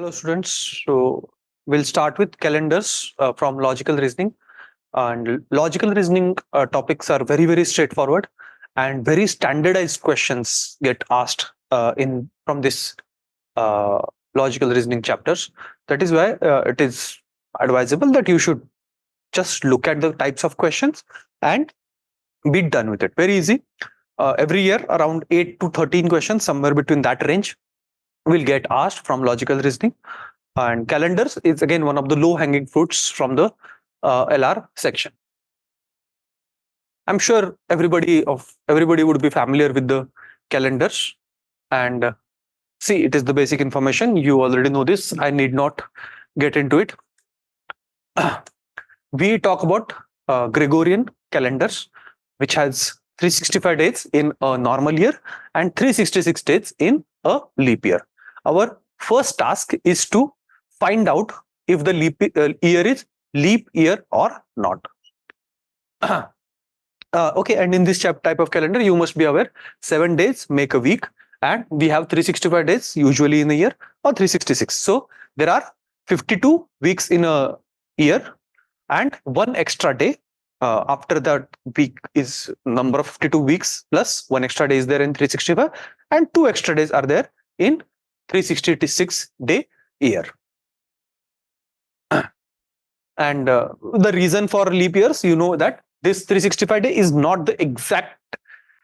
Hello students, so we'll start with calendars from logical reasoning, and logical reasoning topics are very straightforward and very standardized questions get asked in from this uh, logical reasoning chapters. That is why it is advisable that you should just look at the types of questions and be done with it. Very easy. Every year around 8 to 13 questions, somewhere between that range, will get asked from logical reasoning. And calendars is again one of the low hanging fruits from the LR section. I'm sure everybody would be familiar with the calendars, and see, it is the basic information. You already know this. I need not get into it. We talk about Gregorian calendars, which has 365 days in a normal year and 366 days in a leap year. Our first task is to find out if the year is leap year or not. Okay, and in this type of calendar, you must be aware 7 days make a week, and we have 365 days usually in a year, or 366. So there are 52 weeks in a year, and one extra day after that week is number of 52 weeks plus one extra day is there in 365, and 2 extra days are there in 366 day year. And the reason for leap years, you know that this 365 day is not the exact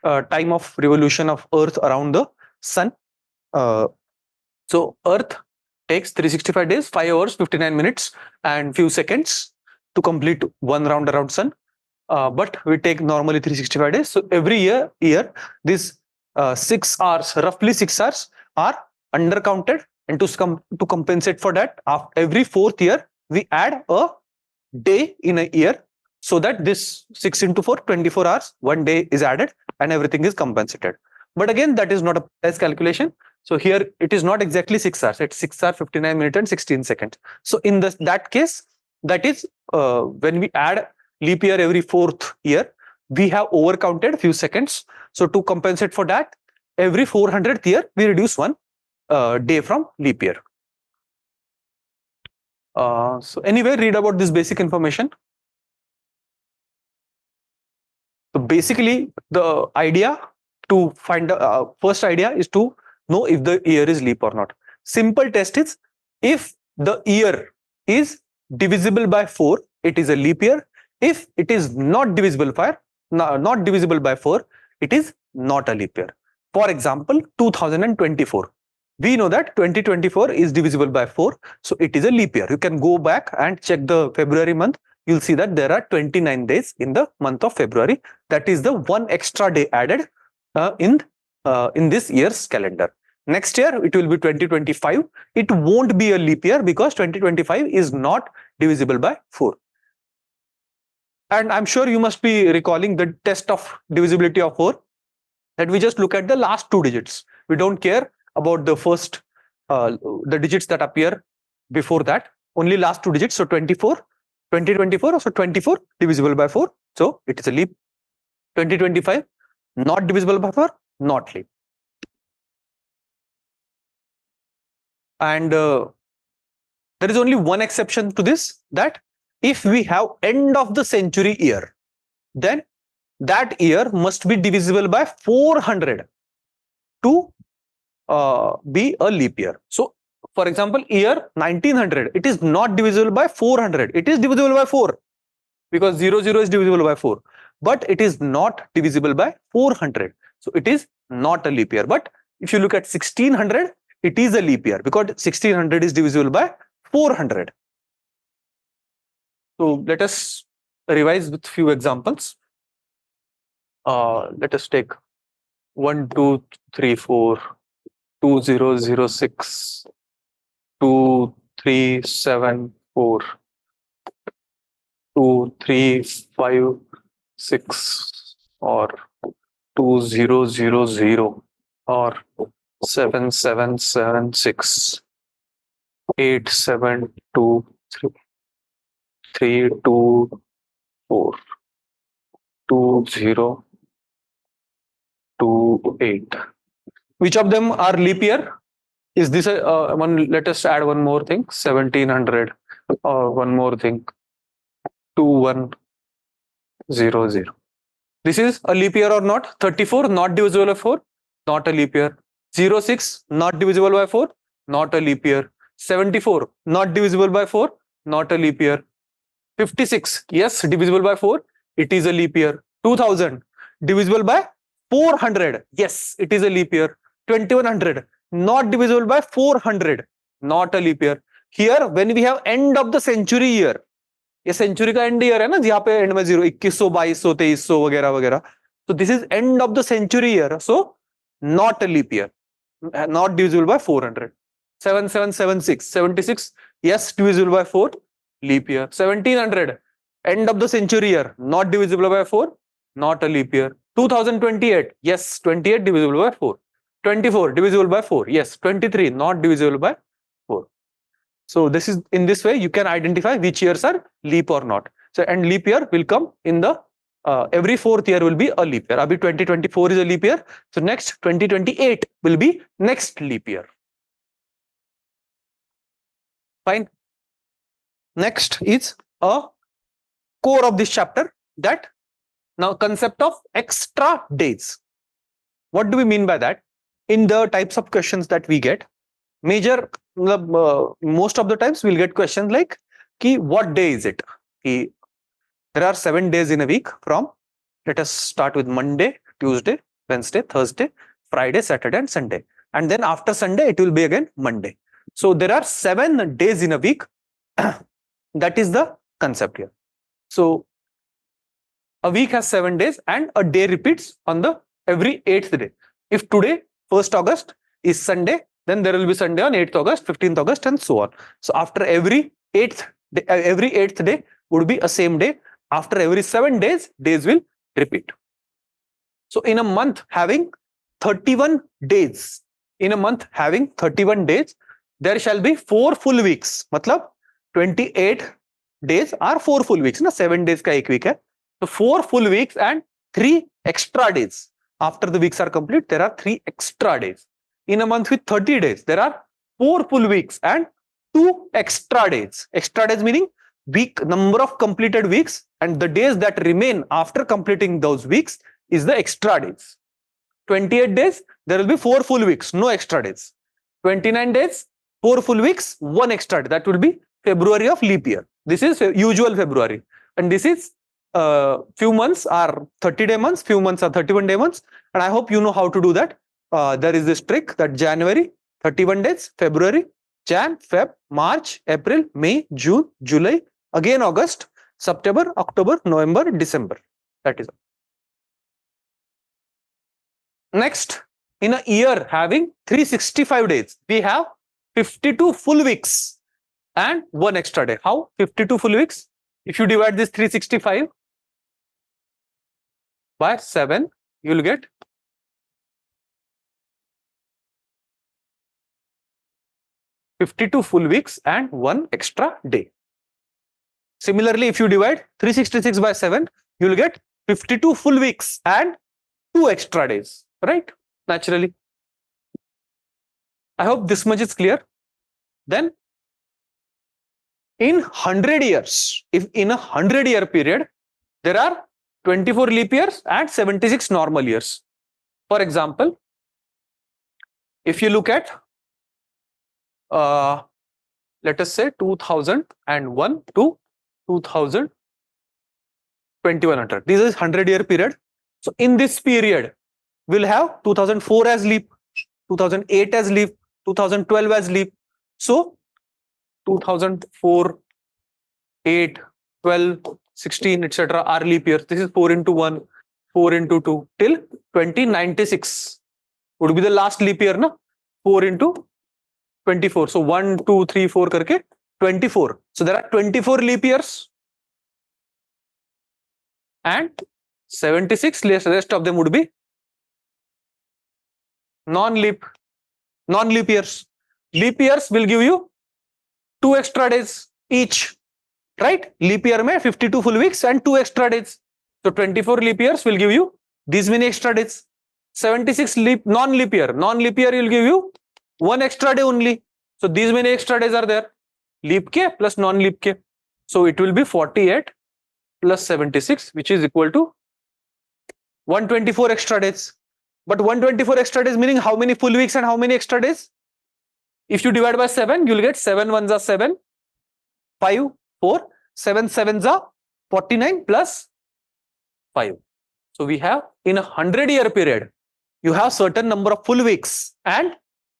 time of revolution of Earth around the sun. So Earth takes 365 days, 5 hours, 59 minutes and few seconds to complete one round around sun. But we take normally 365 days. So every year these 6 hours, roughly 6 hours are undercounted, and to compensate for that, after every 4th year we add a day in a year, so that this 6 into 4, 24 hours, one day is added and everything is compensated. But again, that is not a precise calculation. So here it is not exactly 6 hours, it's 6 hours, 59 minutes and 16 seconds. So in that case, that is when we add leap year every 4th year, we have overcounted few seconds. So to compensate for that, every 400th year we reduce one day from leap year. So anyway, read about this basic information. So basically, the idea to find the first idea is to know if the year is leap or not. Simple test is, if the year is divisible by 4, it is a leap year. If it is not divisible by 4, it is not a leap year. For example, 2024. We know that 2024 is divisible by 4, so it is a leap year. You can go back and check the February month. You'll see that there are 29 days in the month of February. That is the one extra day added in this year's calendar. Next year it will be 2025. It won't be a leap year because 2025 is not divisible by 4. And I'm sure you must be recalling the test of divisibility of 4, that we just look at the last 2 digits. We don't care about the first the digits that appear before that, only last 2 digits. So 2024, so 24 divisible by 4, so it is a leap. 2025 not divisible by 4, not leap. And there is only one exception to this, that if we have end of the century year, then that year must be divisible by 400 to be a leap year. So for example, year 1900, it is not divisible by 400, it is divisible by 4, because 00 is divisible by 4, but it is not divisible by 400, so it is not a leap year. But if you look at 1600, it is a leap year because 1600 is divisible by 400. So let us revise with few examples. Let us take 1 2 3 4 2006 2374 2356 or 2000 or 7776 8723 324 2028. Which of them are leap year? Is this a one? Let us add one more thing. 1700. One more thing. 2100. This is a leap year or not? 34 not divisible by 4, not a leap year. 06 not divisible by 4, not a leap year. 74 not divisible by 4, not a leap year. 56 yes divisible by 4, it is a leap year. 2000 divisible by 400, yes it is a leap year. 2100 not divisible by 400, not a leap year. Here when we have end of the century year, ये century का and year है ना, जहाँ पे and में 0 2100 2200 2300 वगैरह वगैरह, तो this is end of the century year, so not a leap year, not divisible by 400. 7776 76 yes divisible by 4, leap year. 1700 end of the century year, not divisible by 4, not a leap year. 2028 yes 28 divisible by 4. 24 divisible by 4, yes. 23 not divisible by 4. So this is, in this way you can identify which years are leap or not. So and leap year will come in the every fourth year will be a leap year. Abhi 2024 is a leap year. So next 2028 will be next leap year. Fine. Next is a core of this chapter, that now concept of extra days. What do we mean by that? In the types of questions that we get, major most of the times we'll get questions like ki what day is it? Ki there are 7 days in a week from, let us start with Monday, Tuesday, Wednesday, Thursday, Friday, Saturday and Sunday, and then after Sunday it will be again Monday. So there are 7 days in a week. That is the concept here. So a week has 7 days and a day repeats on the every 8th day. If today 1st August is Sunday, then there will be Sunday on 8th August, 15th August and so on. So after every 8th day would be a same day. After every 7 days, days will repeat. So in a month having 31 days, there shall be 4 full weeks. Matlab 28 days are 4 full weeks. Na 7 days ka ek week hai. So 4 full weeks and 3 extra days. After the weeks are complete, there are 3 extra days. In a month with 30 days, there are 4 full weeks and 2 extra days. Extra days meaning week number of completed weeks, and the days that remain after completing those weeks is the extra days. 28 days, there will be 4 full weeks, no extra days. 29 days, 4 full weeks, 1 extra day. That will be February of leap year. This is usual February. And this is few months are 30-day months, few months are 31-day months. And I hope you know how to do that. There is this trick that January, 31 days, February, Jan, Feb, March, April, May, June, July, again August, September, October, November, December. That is all. Next, in a year having 365 days, we have 52 full weeks and 1 extra day. How? 52 full weeks. If you divide this 365 by 7, you will get 52 full weeks and 1 extra day. Similarly, if you divide 366 by 7, you will get 52 full weeks and 2 extra days, right? Naturally. I hope this much is clear. Then, in 100 years, if in a 100-year period, there are 24 leap years and 76 normal years. For example, if you look at let us say 2001 to 2100. This is 100-year period. So in this period, we'll have 2004 as leap, 2008 as leap, 2012 as leap. So 2004, 8, 12, 16, etc. are leap years. This is 4 into 1, 4 into 2 till 2096 would be the last leap year, na? 4 into 24. So 1, 2, 3, 4 karke 24. So there are 24 leap years and 76 rest of them would be non-leap years. Leap years will give you 2 extra days each, right? Leap year mein 52 full weeks and 2 extra days. So 24 leap years will give you these many extra days. 76 non-leap year will give you one extra day only. So these many extra days are there. Leap K plus non-leap K. So it will be 48 plus 76, which is equal to 124 extra days. But 124 extra days meaning how many full weeks and how many extra days? If you divide by 7, you'll get 7 ones are 7, 5, 4, 7 sevens are 49 plus 5. So we have in a 100-year period, you have certain number of full weeks and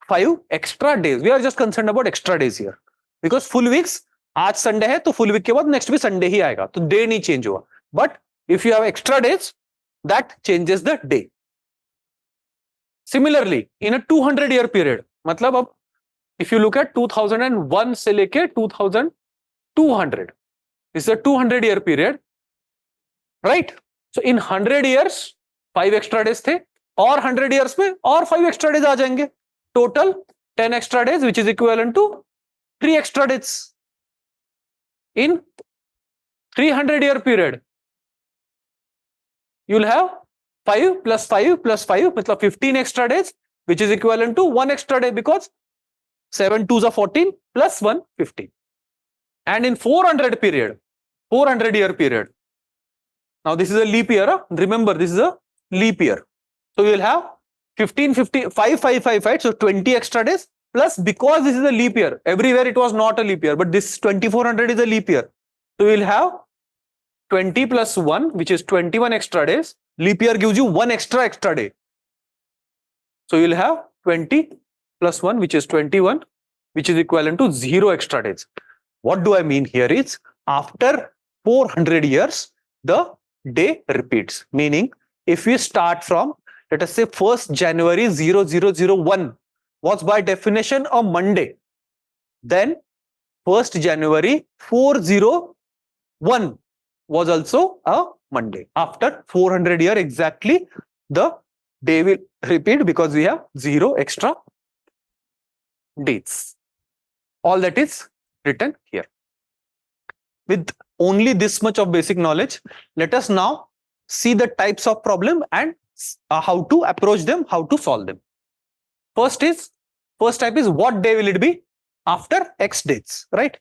5 extra days. We are just concerned about extra days here. Because full weeks, आज Sunday है तो full week के बाद next भी Sunday ही आएगा, तो day नहीं change हुआ. But if you have extra days, that changes the day. Similarly, in a 200-year period, मतलब अब if you look at 2001 से लेके 2200, this is a 200-year period, right? So in 100 years 5 extra days थे, और 100 years में और 5 extra days आ जाएंगे. Total 10 extra days, which is equivalent to 3 extra days. In 300-year period, you'll have 5 plus 5 plus 5, मतलब 15 extra days, which is equivalent to 1 extra day, because 7 2s are 14 plus 1 15. And in 400-year period, now this is a leap year. Remember, this is a leap year. So you will have 15 50 5 5 5 5, so 20 extra days, plus because this is a leap year, everywhere it was not a leap year, but this 2400 is a leap year, so we will have 20 plus 1, which is 21 extra days. Leap year gives you 1 extra day, so you will have 20 plus 1, which is 21, which is equivalent to 0 extra days. What do I mean here is, after 400 years the day repeats, meaning if we start from, let us say, 1st January 0001 was by definition a Monday, then 1st January 401 was also a Monday. After 400 years exactly, the day will repeat because we have 0 extra dates. All that is written here. With only this much of basic knowledge, let us now see the types of problem and how to approach them, how to solve them. First type is what day will it be after X dates, right?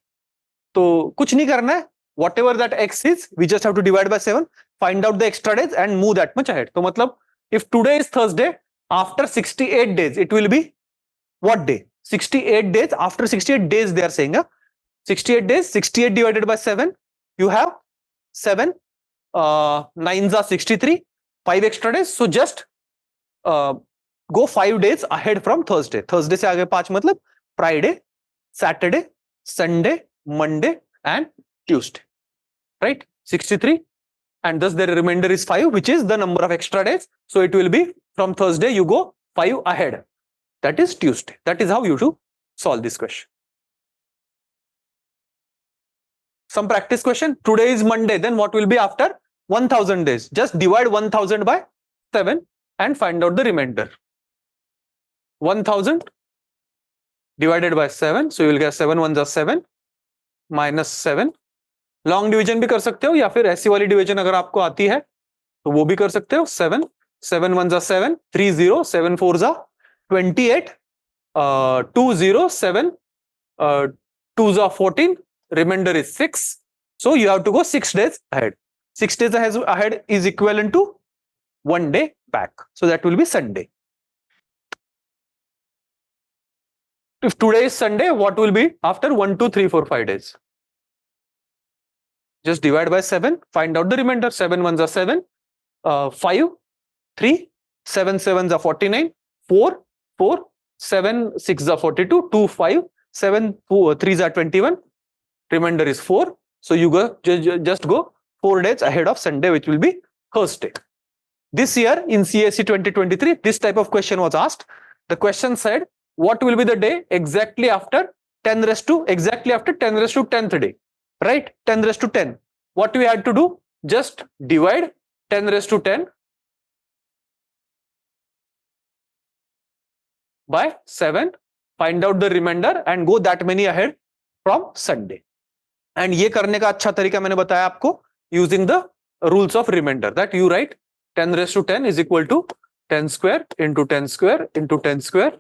So kuch nahi karna hai, whatever that X is, we just have to divide by 7, find out the extra days and move that much ahead. So matlab, if today is Thursday, after 68 days it will be what day? 68 days. After 68 days they are saying 68 days, 68 divided by 7, you have 7 9s are 63, 5 extra days. So just go 5 days ahead from Thursday. Thursday से आगे 5 मतलब Friday, Saturday, Sunday, Monday and Tuesday, right? 63, and thus the remainder is 5, which is the number of extra days. So it will be from Thursday you go 5 ahead, that is Tuesday. That is how you do solve this question. Some practice question. Today is Monday, then what will be after 1000 days? Just divide 1000 by 7 and find out the remainder. 1000 divided by 7, so you will get 7 1s are 7 minus 7. Long division भी कर सकते हो या फिर ऐसी वाली division अगर आपको आती है तो वो भी कर सकते हो. 7 7 1s are 7, 3 0, 7 4s are 28, 2 0, 7 2s are 14, remainder is 6. So you have to go 6 days ahead. 6 days ahead is equivalent to 1 day back, so that will be Sunday. If today is Sunday, what will be after 1 2 3 4 5 days? Just divide by 7, find out the remainder. 7 1s are 7, 5 3, 7 7s are 49, 4 4, 7 6s are 42, 2 5, 7 3s are 21, remainder is 4. So you go just go 4 days ahead of Sunday, which will be Thursday. This year in CSE 2023, this type of question was asked. The question said, what will be the day exactly after 10 raised to 10th day, right? 10 raised to 10. What we had to do? Just divide 10 raised to 10 by 7, find out the remainder and go that many ahead from Sunday. And ये करने का अच्छा तरीका मैंने बताया आपको, using the rules of remainder, that you write 10 raised to 10 is equal to 10 square into 10 square into 10 square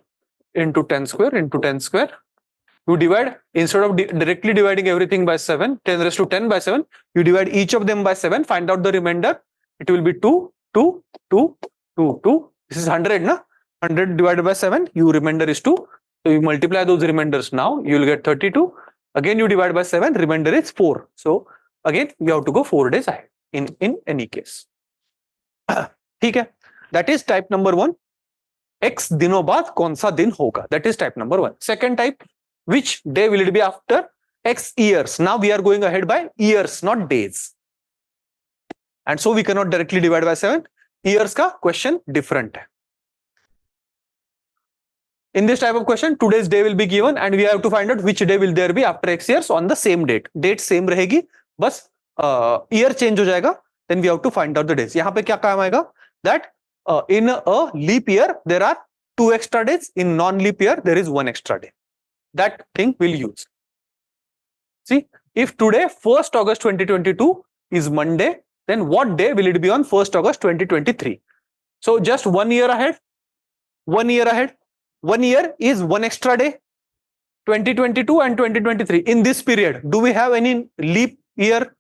into 10 square into 10 square. You divide, instead of directly dividing everything by 7, 10 raised to 10 by 7, you divide each of them by 7, find out the remainder. It will be 2, 2, 2, 2, 2. This is 100, na? 100 divided by 7, your remainder is 2. So you multiply those remainders now, you will get 32. Again, you divide by 7, remainder is 4. So again, you have to go 4 days ahead in any case. ठीक है, that is type number 1. X दिनों बाद कौन सा दिन होगा? That is type number 1. Second type, which day will it be after X years? Now we are going ahead by years, not days. And so we cannot directly divide by 7. Years का question different है. In this type of question, today's day will be given and we have to find out which day will there be after X years on the same date. Date same रहेगी, बस year change हो जाएगा. Then we have to find out the days. यहाँ पे क्या काम आएगा? That in a leap year there are 2 extra days. In non-leap year there is 1 extra day. That thing we'll use. See, if today 1st August 2022 is Monday, then what day will it be on 1st August 2023? So just 1 year ahead. 1 year ahead. 1 year is 1 extra day. 2022 and 2023. In this period, do we have any leap year?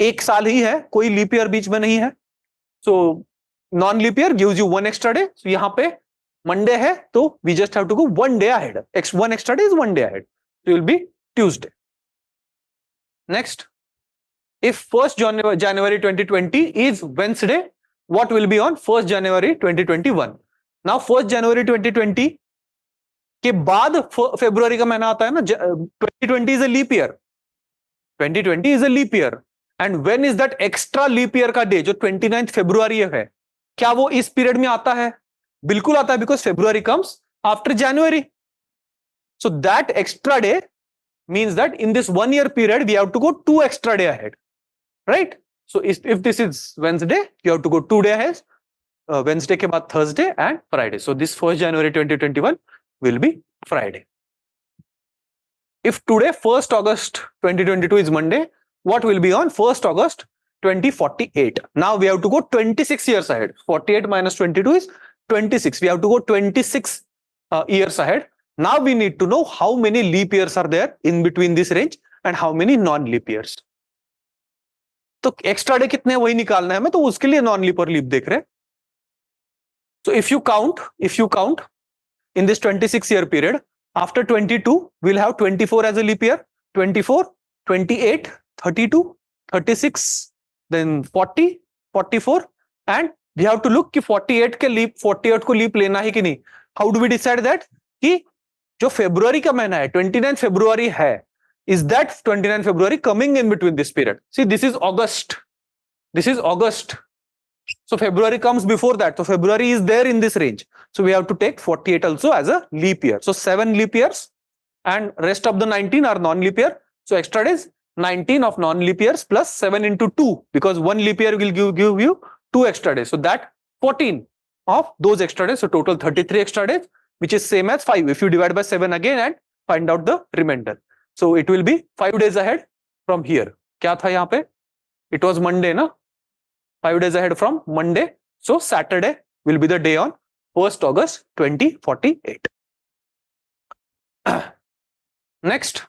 एक साल ही है, कोई leap year बीच में नहीं है. So non-leap year gives you 1 extra day. So यहाँ पे Monday है, तो we just have to go 1 day ahead. 1 extra day is 1 day ahead. So it will be Tuesday. Next, if 1st January 2020 is Wednesday, what will be on 1st January 2021? Now 1st January 2020 के बाद February का महीना आता है ना, 2020 is a leap year. 2020 is a leap year. And when is that extra leap year का day जो 29th February है, क्या वो इस पीरियड में आता है? बिल्कुल आता है, because February comes after January. So that extra day means that in this 1 year period we have to go 2 extra day ahead, right? So if this is Wednesday, you have to go 2 days ahead. Wednesday के बाद Thursday and Friday. So this 1st January 2021 will be Friday. If today 1st August 2022 is Monday, what will be on 1st August 2048? Now we have to go 26 years ahead. 48 minus 22 is 26. We have to go 26 years ahead. Now we need to know how many leap years are there in between this range and how many non-leap years. तो extra day कितने वही निकालना है हमें, तो उसके लिए non-leap और leap देख रहे हैं. So if you count in this 26 year period, after 22 we'll have 24 as a leap year, 24, 28, 32, 36, then 40, 44, and we have to look कि 48 को leap लेना है कि नहीं. How do we decide that? कि जो February का महीना है, 29 February है, is that 29 February coming in between this period? See, this is August. This is August. So February comes before that. So February is there in this range. So we have to take 48 also as a leap year. So 7 leap years and rest of the 19 are non-leap year. So extra days, 19 of non-leap years plus 7 into 2, because 1 leap year will give you 2 extra days. So that 14 of those extra days. So total 33 extra days, which is same as 5. If you divide by 7 again and find out the remainder. So it will be 5 days ahead from here. क्या था यहाँ पे? It was Monday, na? 5 days ahead from Monday. So Saturday will be the day on 1st August 2048. Next,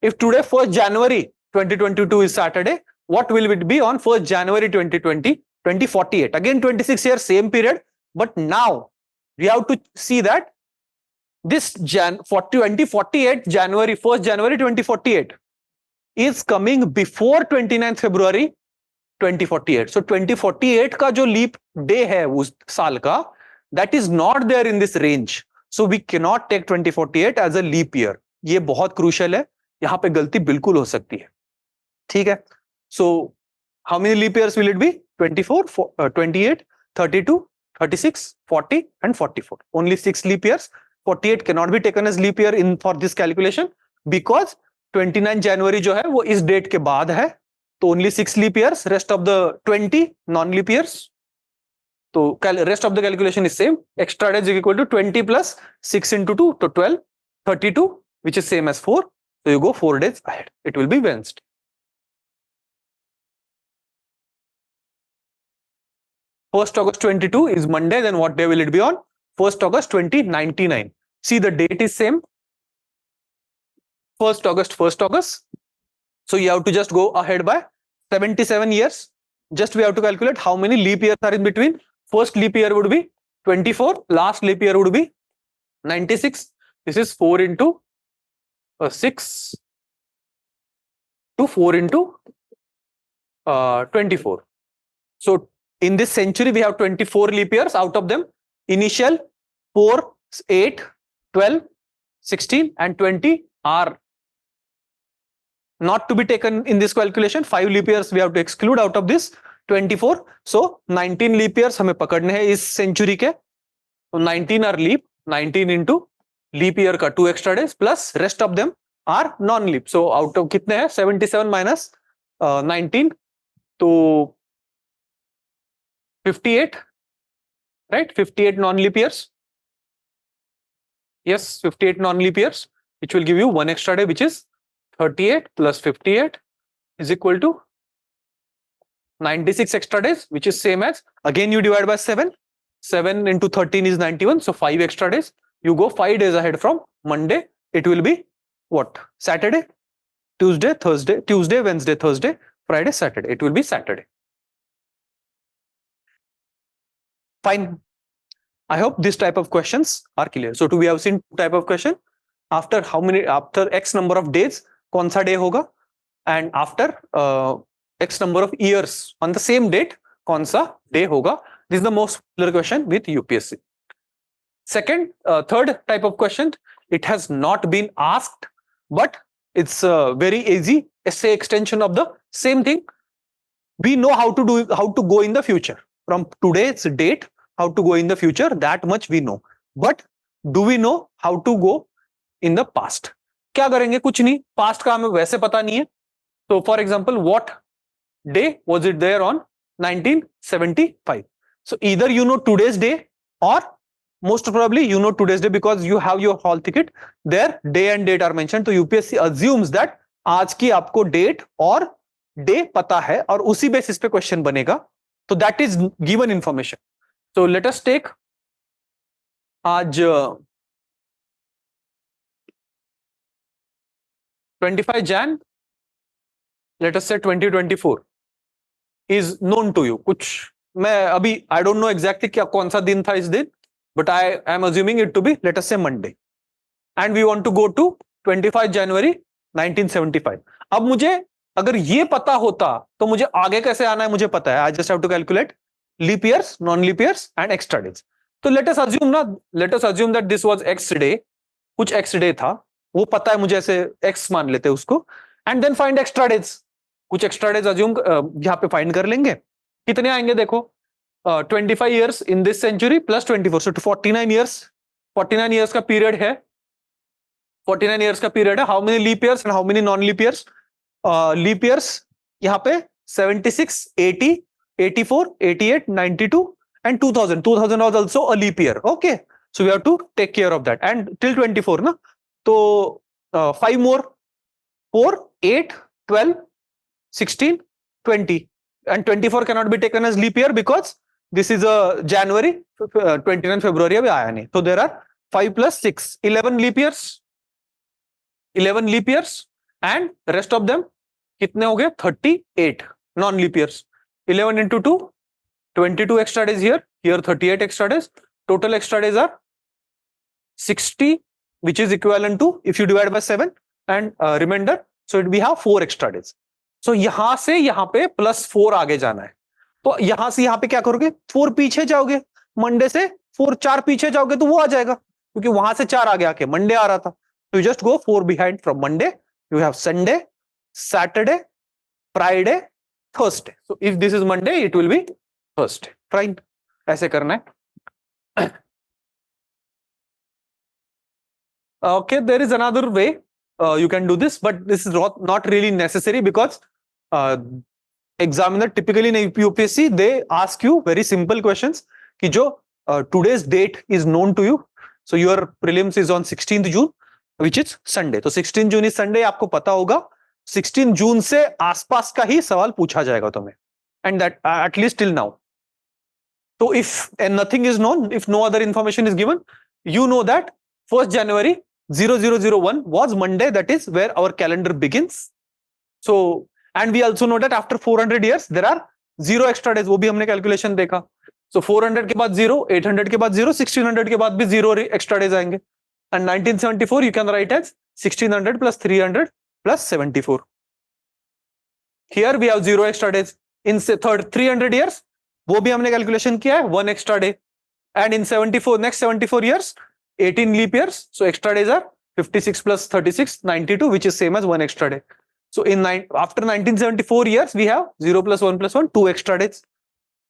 if today 1st January 2022 is Saturday, what will it be on 1st January 2048? Again 26 years, same period. But now we have to see that this 2048 January, 1st January 2048 is coming before 29th February 2048. So 2048 का जो leap day है उस साल का, that is not there in this range. So we cannot take 2048 as a leap year. ये बहुत crucial है. यहाँ पे गलती बिल्कुल हो सकती है. ठीक है. So how many leap years will it be? 24, 28, 32, 36, 40 and 44. Only 6 leap years. 48 cannot be taken as leap year for this calculation because 29 January जो है वो इस date के बाद है. तो only 6 leap years, rest of the 20 non-leap years. So rest of the calculation is same. Extra days is equal to 20 plus 6 into 2, so 12, 32, which is same as 4. So you go 4 days ahead. It will be Wednesday. First August 22 is Monday. Then what day will it be on? 1st August 2099. See, the date is same, 1st August, 1st August. So you have to just go ahead by 77 years. Just we have to calculate how many leap years are in between. First leap year would be 24. Last leap year would be 96. This is 4 into 6 to 4 into 24. So in this century, we have 24 leap years. Out of them, initial 4, 8, 12, 16 and 20 are not to be taken in this calculation. 5 leap years we have to exclude out of this 24. So 19 leap years हमें पकड़ने हैं इस century के. So 19 are leap, 19 into leap year का 2 extra days plus rest of them are non-leap. So out of कितने हैं? 77 minus 19 तो 58, right? 58 non-leap years. Yes, 58 non-leap years, which will give you 1 extra day, which is 38 plus 58 is equal to 96 extra days, which is same as, again you divide by 7. 7 into 13 is 91. So 5 extra days. You go 5 days ahead from Monday. It will be what? Saturday, Tuesday, Thursday, Tuesday, Wednesday, Thursday, Friday, Saturday. It will be Saturday. Fine. I hope this type of questions are clear. So we have seen 2 type of question. After how many, after X number of days, कौन सा day होगा? And after X number of years on the same date, कौन सा day होगा? This is the most popular question with UPSC. Second, third type of question, it has not been asked, but it's very easy essay extension of the same thing. We know how to do, how to go in the future. From today's date, how to go in the future, that much we know. But do we know how to go in the past? क्या करेंगे? कुछ नहीं. Past का हमें वैसे पता नहीं है. So for example, what day was it there on 1975? So either you know today's day, or most probably you know today's day because you have your hall ticket. There day and date are mentioned. So UPSC assumes that आज की आपको date और day पता है और उसी basis पे question बनेगा. So that is given information. So let us take आज 25 Jan, let us say 2024 is known to you. कुछ मैं अभी I don't know exactly क्या कौन सा दिन था इस दिन, but I am assuming it to be, let us say, Monday, and we want to go to 25 January 1975. अब मुझे अगर ये पता होता तो मुझे आगे कैसे आना है मुझे पता है. I just have to calculate leap years, non-leap years and extra days. तो let us assume that this was X day, कुछ X day था, वो पता है मुझे, ऐसे X मान लेते हैं उसको, and then find extra days. कुछ extra days assume यहाँ पे find कर लेंगे. कितने आएंगे देखो, 25 years in this century plus 24, so 49 years. 49 years का period है. 49 years का period है. How many leap years and how many non-leap years? Leap years यहाँ पे 76, 80, 84, 88, 92 and 2000. 2000 was also a leap year. Okay, so we have to take care of that. And till 24 na, so 5 more, 4, 8, 12, 16, 20 and 24 cannot be taken as leap year because this is a January, 29 February अभी आया नहीं. So there are 5 plus 6, 11 leap years. 11 leap years and rest of them कितने हो गए? 38 non-leap years. 11 into 2, 22 extra days here. Here 38 extra days. Total extra days are 60, which is equivalent to, if you divide by 7 and remainder, so we have 4 extra days. So यहाँ से यहाँ पे plus 4 आगे जाना है. तो यहाँ से यहाँ पे क्या करोगे? 4 पीछे जाओगे. मंडे से 4 पीछे जाओगे तो वो आ जाएगा, क्योंकि वहां से 4 आगे आके मंडे आ रहा था. You just go 4 behind from Monday. You have Sunday, Saturday, Friday, Thursday. So if this is Monday, it will be Thursday. Fine. ऐसे करना है. Okay, there is another way you can do this, but this is not really necessary because examiner typically in UPSC they ask you very simple questions. कि जो today's date is known to you. So your prelims is on 16th June. Which is Sunday. तो 16 जून is Sunday, आपको पता होगा 16 जून से आसपास का ही सवाल पूछा जाएगा तुम्हें, and that at least till now. So if nothing is known, if no other information is given, you know that 1st January 0001 was Monday, that is where our calendar begins. So, and we also know that after 400 years there are 0 extra days, वो भी हमने calculation देखा. So 400 के बाद 0, 800 के बाद 0, 1600 के बाद भी 0 extra days आएंगे. And 1974 you can write as 1600 plus 300 plus 74. Here we have 0 extra days. In third 300 years, वो भी हमने calculation किया है, 1 extra day. And in 74, next 74 years, 18 leap years. So extra days are 56 plus 36, 92, which is same as 1 extra day. So after 1974 years, we have 0 plus 1 plus 1, 2 extra days.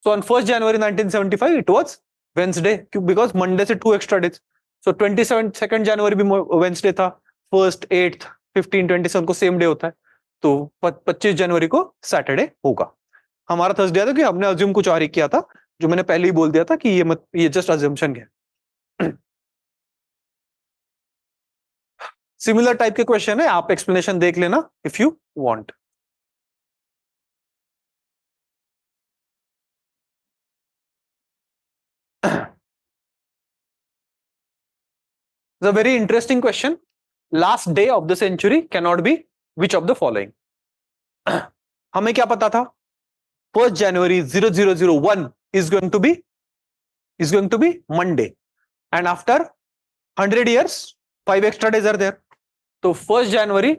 So on 1st January 1975, it was Wednesday because Monday से 2 extra days. So 2nd January भी Wednesday था, 1st, 8th, 15, 27 को same day होता है. तो 25 जनवरी को Saturday होगा. हमारा थर्सडे था कि हमने अज्यूम कुछ और ही किया था, जो मैंने पहले ही बोल दिया था कि ये जस्ट अज्यूम्पशन है. सिमिलर टाइप के क्वेश्चन है, आप एक्सप्लेनेशन देख लेना if you want. It's a very interesting question. Last day of the century cannot be which of the following? हमें क्या पता था? 1st January 0001 is going to be Monday, and after 100 years 5 extra days are there. तो 1st January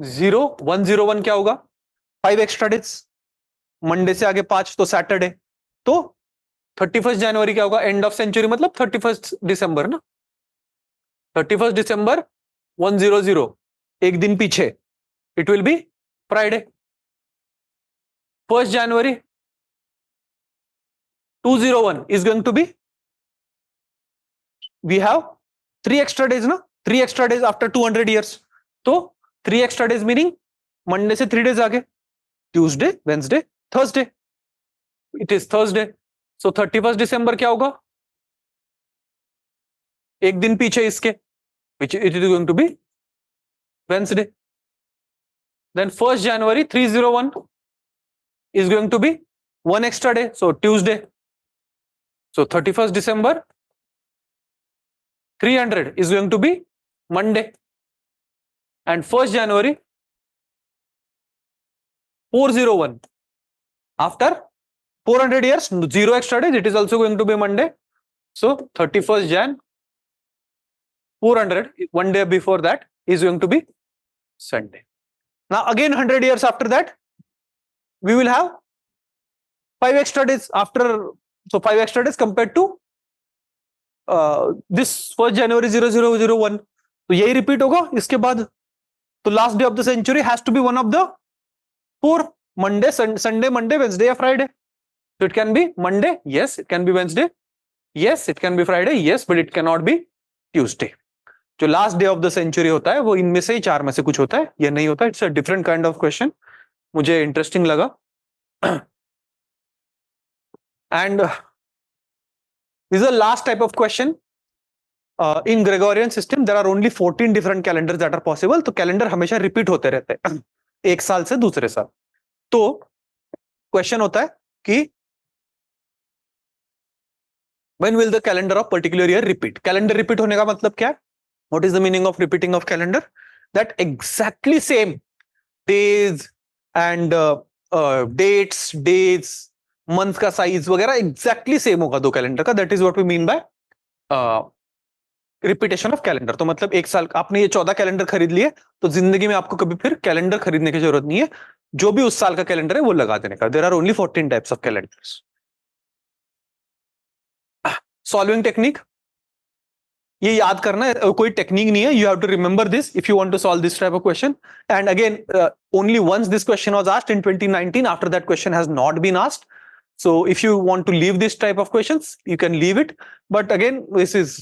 0101 क्या होगा? 5 extra days. Monday से आगे 5 तो सैटरडे. तो 31st जनवरी क्या होगा? एंड ऑफ सेंचुरी मतलब 31st दिसंबर ना. 31st दिसंबर 100, एक दिन पीछे, it will be Friday. 1st January 201 is going to be, we have 3 extra days ना, 3 extra days after 200 years. तो 3 extra days meaning मंडे से 3 days आगे, Tuesday, Wednesday, Thursday. It is Thursday. So 31st दिसंबर क्या होगा? एक दिन पीछे इसके, which it is going to be Wednesday. Then 1st January 301 is going to be 1 extra day, so Tuesday. So 31st December 300 is going to be Monday. And 1st January 401, after 400 years, 0 extra days, it is also going to be Monday. So 31st Jan 400, one day before that, is going to be Sunday. Now again 100 years after that, we will have 5 extra days after. So 5 extra days compared to this 1st January 0001. तो यही repeat होगा इसके बाद. तो last day of the century has to be one of the 4. Monday, Sunday, Monday, Wednesday या Friday. So it can be Monday, yes. It can be Wednesday, yes. It can be Friday, yes. But it cannot be Tuesday. जो last day of the century होता है वो इनमें से ही 4 में से कुछ होता है, ये नहीं होता. It's a different kind of question, मुझे इंटरेस्टिंग लगा. And this is the last type of question. In Gregorian system there are only 14 different calendar that are possible. तो कैलेंडर हमेशा रिपीट होते रहते हैं एक साल से दूसरे साल. तो क्वेश्चन होता है कि when will the calendar of particular year repeat? Calendar repeat होने का मतलब क्या है? What is the meaning of repeating of calendar? That exactly same days and dates, month का size वगैरह exactly same होगा दो कैलेंडर का. That is what we mean by repetition of calendar. तो मतलब एक साल आपने ये 14 कैलेंडर खरीद लिए, तो जिंदगी में आपको कभी फिर कैलेंडर खरीदने की जरूरत नहीं है. जो भी उस साल का कैलेंडर है वो लगा देने का. There are only 14 types of calendars. Solving technique, ये याद करना है, कोई टेक्निक नहीं है. You have to remember this if you want to solve this type of question. And again only once this question was asked in 2019. After that question has not been asked. So if you want to leave this type of questions, you can leave it. But again, this is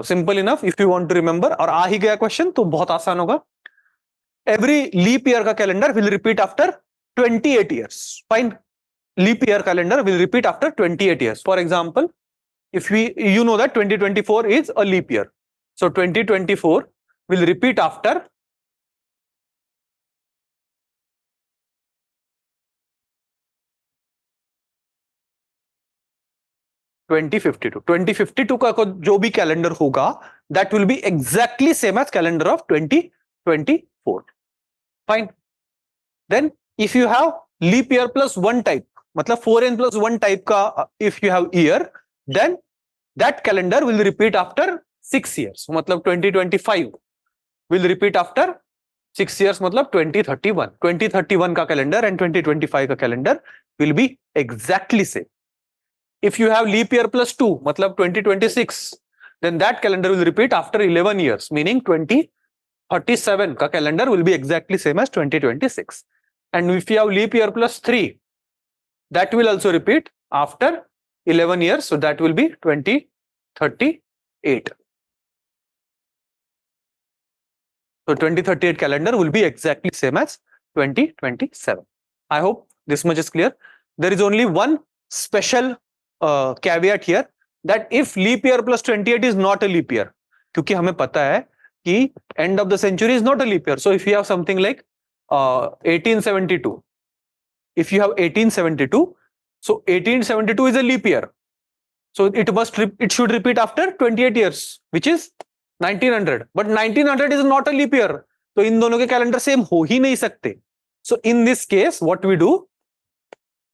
simple enough if you want to remember. और आ ही गया question तो बहुत आसान होगा. Every leap year का calendar will repeat after 28 years. Fine. Leap year calendar will repeat after 28 years. For example, if you know that 2024 is a leap year. So 2024 will repeat after 2052. 2052 का जो भी calendar होगा that will be exactly same as calendar of 2024. Fine. Then if you have leap year plus one type, मतलब 4n plus one type का if you have year, then that calendar will repeat after 6 years. मतलब 2025 will repeat after 6 years, मतलब 2031. 2031 का calendar and 2025 का calendar will be exactly same. If you have leap year plus 2, मतलब 2026, then that calendar will repeat after 11 years, meaning 2037 का calendar will be exactly same as 2026. And if you have leap year plus 3, that will also repeat after 11 years, so that will be 2038. So 2038 calendar will be exactly same as 2027. I hope this much is clear. There is only one special caveat here, that if leap year plus 28 is not a leap year, क्योंकि हमें पता है कि end of the century is not a leap year. So if you have something like 1872, if you have 1872, so 1872 is a leap year. So it should repeat after 28 years, which is 1900. But 1900 is not a leap year. So इन दोनों के calendar same हो ही नहीं सकते. So in this case, what we do?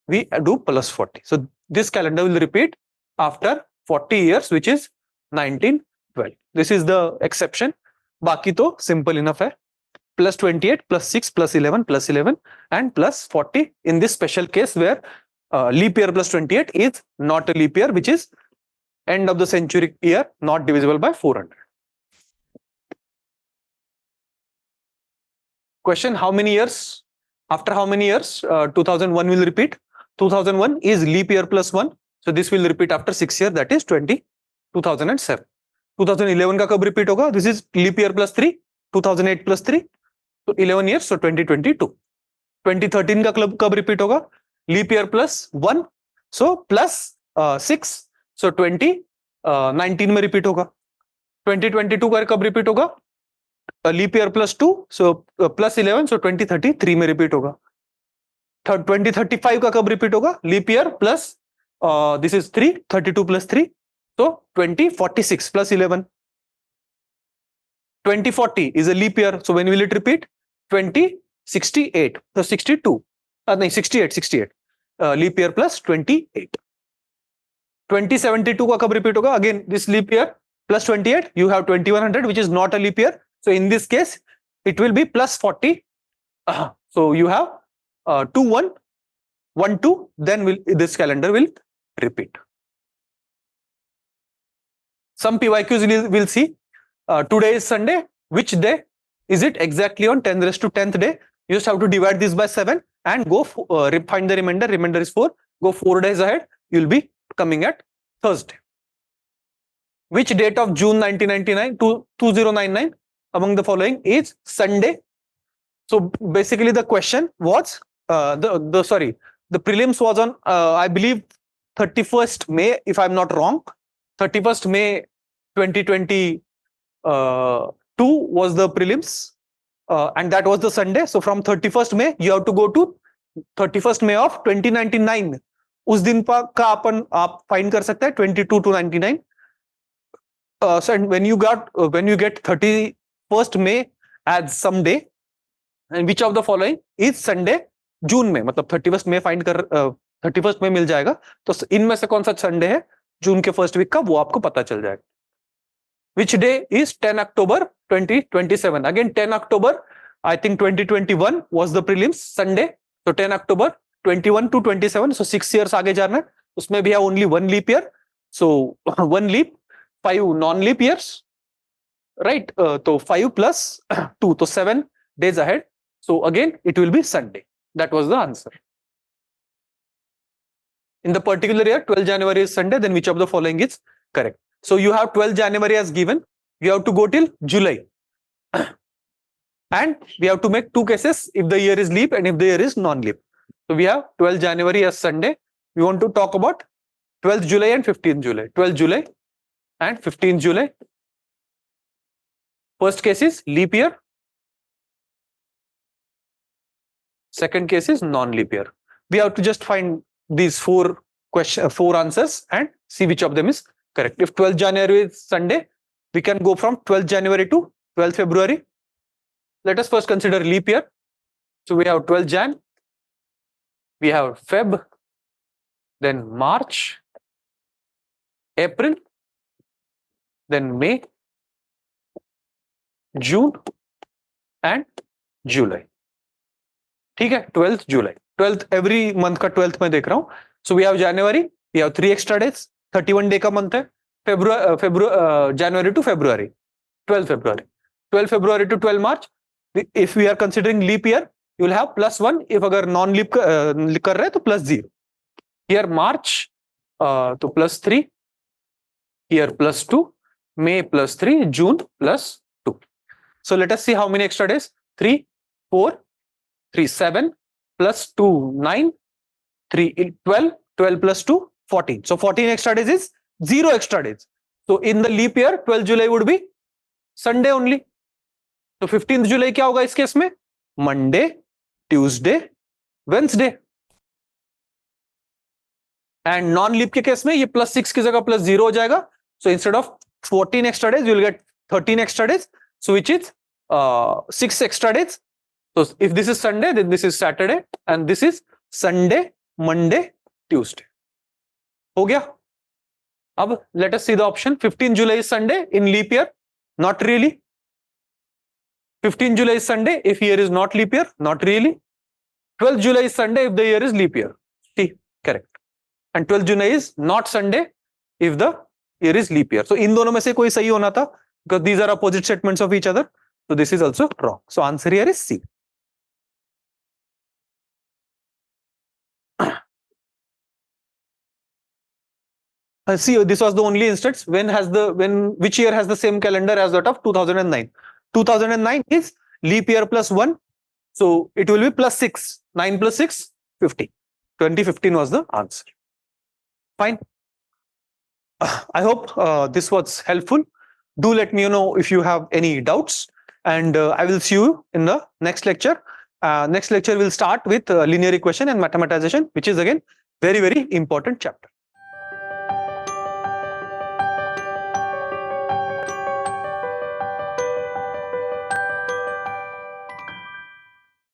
We do plus 40. So this calendar will repeat after 40 years, which is 1912. This is the exception. बाकी तो simple enough है. Plus 28, plus 6, plus 11, plus 11, and plus 40 in this special case where leap year plus 28 is not a leap year, which is end of the century year, not divisible by 400. Question: how many years? After how many years 2001 will repeat? 2001 is leap year plus 1, so this will repeat after 6 years, that is 2007. 2011 का कब repeat होगा? This is leap year plus 3, 2008 plus 3, so 11 years, so 2022. 2013 का कब repeat होगा? Leap year plus 1, so plus 6, so 2019 में repeat होगा. 2022 का कब repeat होगा? Leap year plus 2, so plus 11, so 2033 में repeat होगा. 2035 का कब repeat होगा? Leap year plus this is 3, 32 plus 3, so 2046 plus 11. 2040 is a leap year, so when will it repeat? 2068, so 62, नहीं 68, leap year plus 28. 2072 का कब repeat होगा? Again this leap year plus 28, you have 2100, which is not a leap year, so in this case it will be plus 40. So you have 2112, then this calendar will repeat. Some PYQs will see. Today is Sunday. Which day is it? Exactly on 10 raised to 10th day. You just have to divide this by 7 and go find the remainder. Remainder is 4. Go 4 days ahead. You will be coming at Thursday. Which date of June 1999 to 2099 among the following is Sunday? So basically the question was the prelims was on I believe 31st May, if I'm not wrong. 31st May 2022 was the prelims, and that was the Sunday. So from 31st May you have to go to 31st May of 2099. उस दिन का आप find कर सकते हैं 22 to 99. So when you get 31st May as some day, and which of the following is Sunday जून में, मतलब 31st May find कर 31st May मिल जाएगा. तो इनमें से कौन सा संडे है जून के फर्स्ट वीक का, वो आपको पता चल जाएगा. Which day is 10 October 2027? Again 10 October, I think 2021 was the prelims Sunday. So 10 October 21 to 27, so 6 years आगे जाना है. उसमें भी है only one leap year, so one leap, 5 non-leap years, right? तो 5 plus 2, so 7 days ahead. So again it will be Sunday. That was the answer. In the particular year, 12 January is Sunday, then which of the following is correct? So you have 12 January as given. You have to go till July. And we have to make two cases if the year is leap and if the year is non-leap. So we have 12 January as Sunday. We want to talk about 12th July and 15th July. 12th July and 15th July. First case is leap year. Second case is non-leap year. We have to just find these 4 question 4 answers and see which of them is correct. If 12th January is Sunday, we can go from 12th January to 12th February. Let us first consider leap year. So we have 12th Jan, we have Feb, then March, April, then May, June and July. ठीक है, 12th July, 12th every month का 12th में देख रहा हूँ. So we have January, we have 3 extra days, 31 day का month है. January to February, 12 February, 12 February to 12 March. If we are considering leap year, you will have +1. if अगर non leap कर रहे हैं तो +0. Here March तो +3, here +2, May +3, June +2. So let us see how many extra days. 3, 4, 3, 7, +2, 9, 3, 12, 12 plus 2, 14. So 14 extra days is 0 extra days. So in the leap year, 12th July would be Sunday only. So 15th July क्या होगा इस case में? Monday, Tuesday, Wednesday. And non-leap के case में ये +6 की जगह +0 हो जाएगा. So instead of 14 extra days, you will get 13 extra days. So which is 6 extra days. So if this is Sunday, then this is Saturday, and this is Sunday, Monday, Tuesday. हो गया? अब let us see the option. 15 July is Sunday in leap year? Not really. 15 July is Sunday if year is not leap year? Not really. 12th July is Sunday if the year is leap year. See, correct. And 12th July is not Sunday if the year is leap year. So इन दोनों में से कोई सही होना था, because these are opposite statements of each other. So this is also wrong. So answer here is C. See, this was the only instance which year has the same calendar as that of 2009. 2009 is leap year +1, so it will be +6. 9 plus 6, 15. 2015 was the answer. Fine. I hope this was helpful. Do let me know if you have any doubts, and I will see you in the next lecture. Next lecture will start with linear equation and mathematization, which is again very, very important chapter.